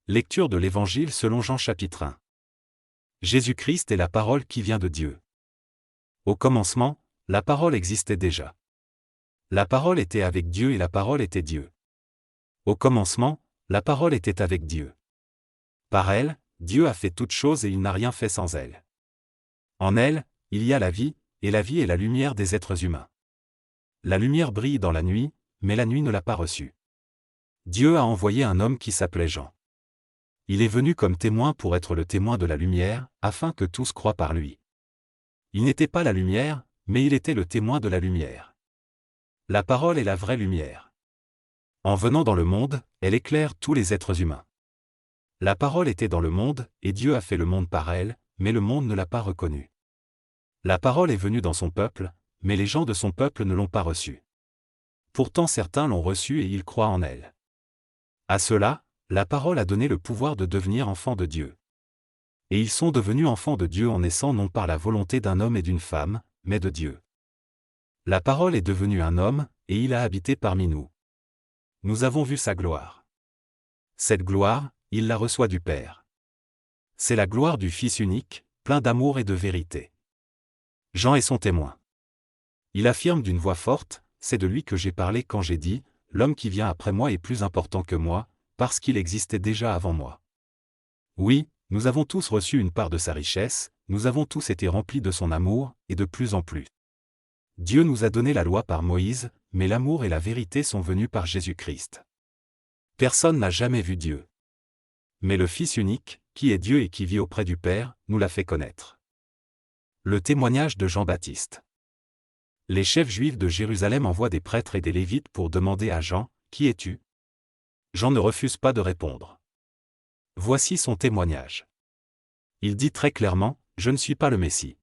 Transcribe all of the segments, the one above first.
Lecture de l'Évangile selon Jean chapitre 1. Jésus-Christ est la parole qui vient de Dieu. Au commencement, la parole existait déjà. La parole était avec Dieu et la parole était Dieu. Au commencement, la parole était avec Dieu. Par elle, Dieu a fait toutes choses et il n'a rien fait sans elle. En elle, il y a la vie, et la vie est la lumière des êtres humains. La lumière brille dans la nuit, mais la nuit ne l'a pas reçue. Dieu a envoyé un homme qui s'appelait Jean. Il est venu comme témoin pour être le témoin de la lumière, afin que tous croient par lui. Il n'était pas la lumière, mais il était le témoin de la lumière. La parole est la vraie lumière. En venant dans le monde, elle éclaire tous les êtres humains. La parole était dans le monde, et Dieu a fait le monde par elle, mais le monde ne l'a pas reconnue. La parole est venue dans son peuple, mais les gens de son peuple ne l'ont pas reçue. Pourtant certains l'ont reçue et ils croient en elle. À ceux-là, la parole a donné le pouvoir de devenir enfants de Dieu. Et ils sont devenus enfants de Dieu en naissant non par la volonté d'un homme et d'une femme, mais de Dieu. La parole est devenue un homme, et il a habité parmi nous. Nous avons vu sa gloire. Cette gloire, il la reçoit du Père. C'est la gloire du Fils unique, plein d'amour et de vérité. Jean est son témoin. Il affirme d'une voix forte, « C'est de lui que j'ai parlé quand j'ai dit, l'homme qui vient après moi est plus important que moi, parce qu'il existait déjà avant moi. » Oui, nous avons tous reçu une part de sa richesse, nous avons tous été remplis de son amour, et de plus en plus. Dieu nous a donné la loi par Moïse, mais l'amour et la vérité sont venus par Jésus-Christ. Personne n'a jamais vu Dieu. Mais le Fils unique, qui est Dieu et qui vit auprès du Père, nous l'a fait connaître. Le témoignage de Jean-Baptiste. Les chefs juifs de Jérusalem envoient des prêtres et des Lévites pour demander à Jean, « Qui es-tu » Jean ne refuse pas de répondre. Voici son témoignage. Il dit très clairement, « Je ne suis pas le Messie. »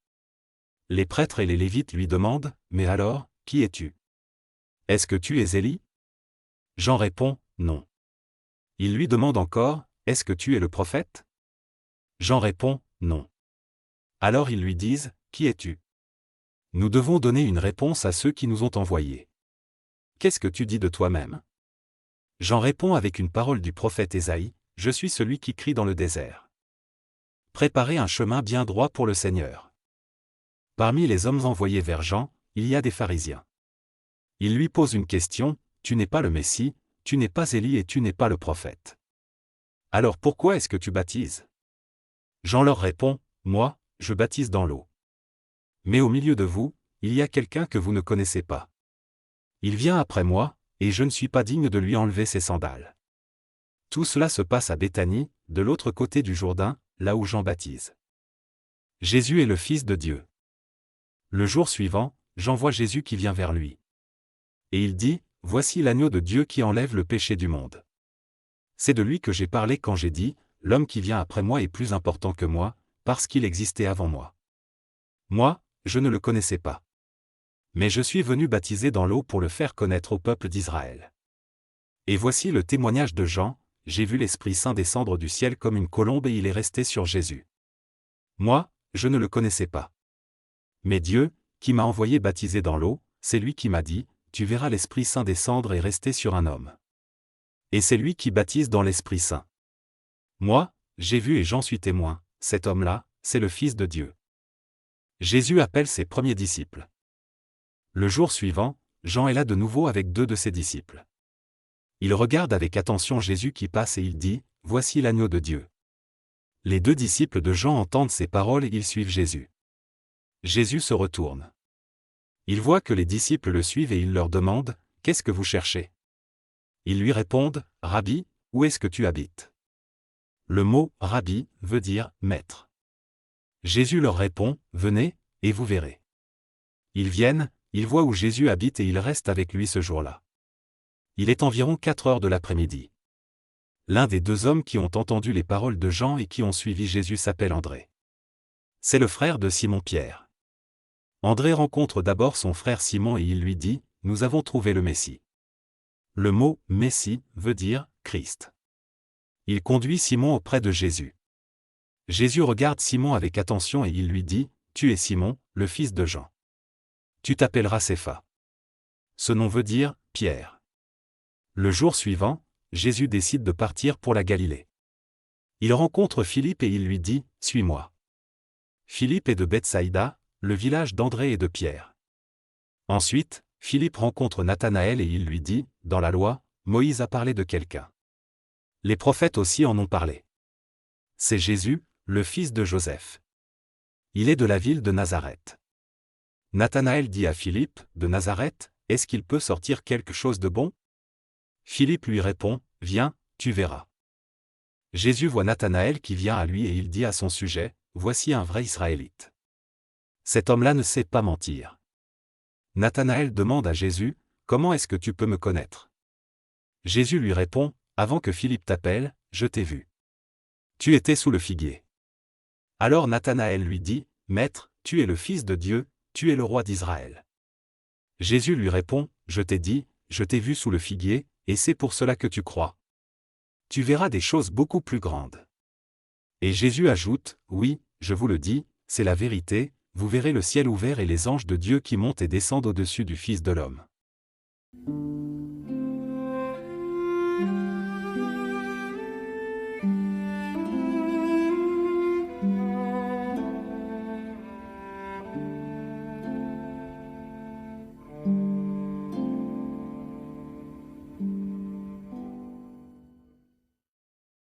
Les prêtres et les Lévites lui demandent, « Mais alors, qui es-tu ? Est-ce que tu es Élie » Jean répond, « Non. » Il lui demande encore, « Est-ce que tu es le prophète » Jean répond, « Non. » Alors ils lui disent, « Qui es-tu » Nous devons donner une réponse à ceux qui nous ont envoyés. Qu'est-ce que tu dis de toi-même ? Jean répond avec une parole du prophète Ésaïe, « Je suis celui qui crie dans le désert. Préparez un chemin bien droit pour le Seigneur. » Parmi les hommes envoyés vers Jean, il y a des pharisiens. Ils lui posent une question, « Tu n'es pas le Messie, tu n'es pas Élie et tu n'es pas le prophète. Alors pourquoi est-ce que tu baptises » Jean leur répond, « Moi, je baptise dans l'eau. Mais au milieu de vous, il y a quelqu'un que vous ne connaissez pas. Il vient après moi, et je ne suis pas digne de lui enlever ses sandales. » Tout cela se passe à Béthanie, de l'autre côté du Jourdain, là où Jean baptise. Jésus est le Fils de Dieu. Le jour suivant, Jean voit Jésus qui vient vers lui. Et il dit, « Voici l'agneau de Dieu qui enlève le péché du monde. C'est de lui que j'ai parlé quand j'ai dit, l'homme qui vient après moi est plus important que moi, parce qu'il existait avant moi. Moi, je ne le connaissais pas. Mais je suis venu baptiser dans l'eau pour le faire connaître au peuple d'Israël. Et voici le témoignage de Jean, j'ai vu l'Esprit Saint descendre du ciel comme une colombe et il est resté sur Jésus. Moi, je ne le connaissais pas. Mais Dieu, qui m'a envoyé baptiser dans l'eau, c'est lui qui m'a dit, tu verras l'Esprit Saint descendre et rester sur un homme. Et c'est lui qui baptise dans l'Esprit Saint. Moi, j'ai vu et j'en suis témoin, cet homme-là, c'est le Fils de Dieu. » Jésus appelle ses premiers disciples. Le jour suivant, Jean est là de nouveau avec 2 de ses disciples. Il regarde avec attention Jésus qui passe et il dit, « Voici l'agneau de Dieu. » Les 2 disciples de Jean entendent ces paroles et ils suivent Jésus. Jésus se retourne. Il voit que les disciples le suivent et il leur demande, « Qu'est-ce que vous cherchez » Ils lui répondent, « Rabbi, où est-ce que tu habites » Le mot « Rabbi » veut dire « maître ». Jésus leur répond, « Venez, et vous verrez. » Ils viennent, ils voient où Jésus habite et ils restent avec lui ce jour-là. Il est environ 4 heures de l'après-midi. L'un des 2 hommes qui ont entendu les paroles de Jean et qui ont suivi Jésus s'appelle André. C'est le frère de Simon-Pierre. André rencontre d'abord son frère Simon et il lui dit, « Nous avons trouvé le Messie. » Le mot « Messie » veut dire « Christ ». Il conduit Simon auprès de Jésus. Jésus regarde Simon avec attention et il lui dit, « Tu es Simon, le fils de Jean. Tu t'appelleras Cépha. » Ce nom veut dire « Pierre ». Le jour suivant, Jésus décide de partir pour la Galilée. Il rencontre Philippe et il lui dit, « Suis-moi ». Philippe est de Bethsaïda, le village d'André et de Pierre. Ensuite, Philippe rencontre Nathanaël et il lui dit, « Dans la loi, Moïse a parlé de quelqu'un. Les prophètes aussi en ont parlé. C'est Jésus, le fils de Joseph. Il est de la ville de Nazareth. » Nathanaël dit à Philippe, « De Nazareth, est-ce qu'il peut sortir quelque chose de bon ?» Philippe lui répond, « Viens, tu verras. » Jésus voit Nathanaël qui vient à lui et il dit à son sujet, « Voici un vrai Israélite. Cet homme-là ne sait pas mentir. » Nathanaël demande à Jésus, « Comment est-ce que tu peux me connaître ?» Jésus lui répond, « Avant que Philippe t'appelle, je t'ai vu. Tu étais sous le figuier. » Alors Nathanaël lui dit, « Maître, tu es le Fils de Dieu, tu es le roi d'Israël. » Jésus lui répond, « Je t'ai dit, je t'ai vu sous le figuier, et c'est pour cela que tu crois. Tu verras des choses beaucoup plus grandes. » Et Jésus ajoute, « Oui, je vous le dis, c'est la vérité, vous verrez le ciel ouvert et les anges de Dieu qui montent et descendent au-dessus du Fils de l'homme. »